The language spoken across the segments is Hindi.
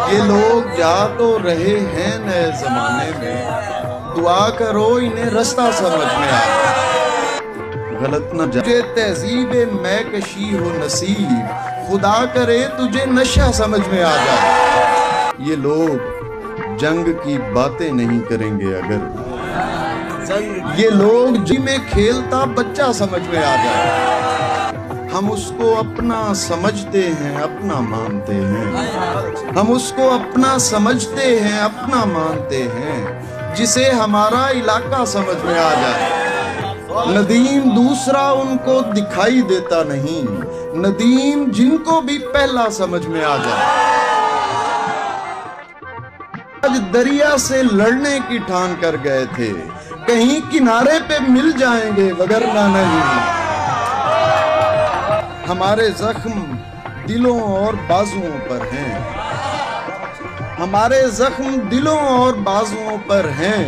ये लोग जा तो रहे हैं नए जमाने में, दुआ करो इन्हें रास्ता समझ में आ जाए। गलत न तुझे तहजीबे मैं कशी हो नसीब, खुदा करे तुझे नशा समझ में आ जाए। ये लोग जंग की बातें नहीं करेंगे अगर ये लोग जिसमें खेलता बच्चा समझ में आ जाए। हम उसको अपना समझते हैं, अपना मानते हैं। हम उसको अपना समझते हैं, अपना मानते हैं, जिसे हमारा इलाका समझ में आ जाए। नदीम दूसरा उनको दिखाई देता नहीं, नदीम जिनको भी पहला समझ में आ जाए। आज दरिया से लड़ने की ठान कर गए थे, कहीं किनारे पे मिल जाएंगे वगरना नहीं। हमारे जख्म दिलों और बाजुओं पर हैं, हमारे जख्म दिलों और बाजुओं पर हैं,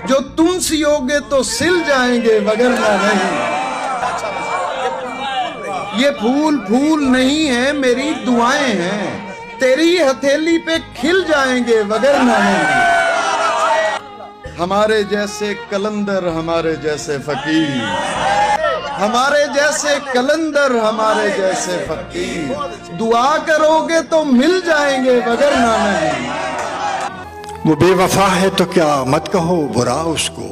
जो तुम सियोगे तो सिल जाएंगे वगरना नहीं। ये फूल फूल नहीं है, मेरी दुआएं हैं, तेरी हथेली पे खिल जाएंगे वगरना नहीं। हमारे जैसे कलंदर, हमारे जैसे फकीर, हमारे जैसे कलंदर, हमारे जैसे फकीर, दुआ करोगे तो मिल जाएंगे वगरना नहीं। वो बेवफा है तो क्या मत कहो बुरा उसको,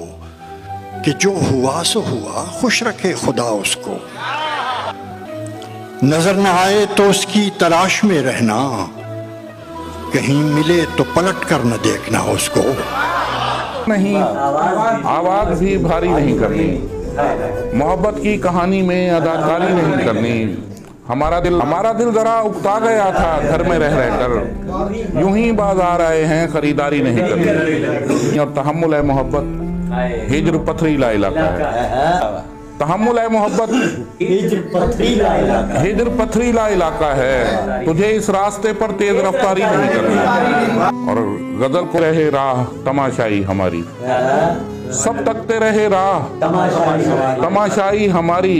कि जो हुआ सो हुआ, खुश रखे खुदा उसको। नजर न आए तो उसकी तलाश में रहना, कहीं मिले तो पलट कर न देखना उसको। नहीं, आवाज भी भारी नहीं करनी, मोहब्बत की कहानी में अदाकारी नहीं करनी। हमारा दिल जरा उकता गया था घर में रह रहकर, यूं ही बाजार आए हैं खरीदारी नहीं करनी। और तहम्मुल है मोहब्बत हिज्र पथरीला इलाका है। तहम्मुल है मोहब्बत हिज्र पथरीला इलाका है, तुझे इस रास्ते पर तेज रफ्तारी नहीं करनी। और गजल को रहे राह तमाशाई हमारी, सब तकते रहे राह तमाशाई हमारी,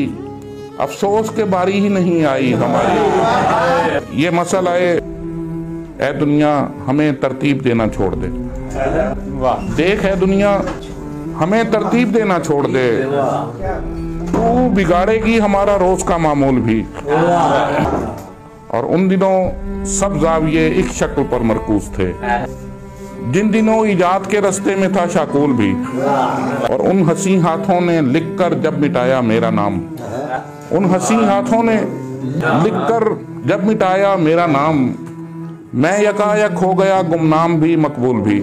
अफसोस के बारी ही नहीं आई हमारी। ये मसला है ए दुनिया हमें तरतीब देना छोड़ दे, देख है दुनिया हमें तरतीब देना छोड़ दे, तू बिगाड़ेगी हमारा रोज का मामूल भी। और उन दिनों सब जाविये एक शक्ल पर मरकूज थे, जिन दिनों इजाद के रास्ते में था शाकुल भी। और उन हसी हाथों ने लिखकर जब मिटाया मेरा नाम, उन हसी हाथों ने लिखकर जब मिटाया मेरा नाम, मैं यकायक हो गया गुमनाम भी मकबूल भी।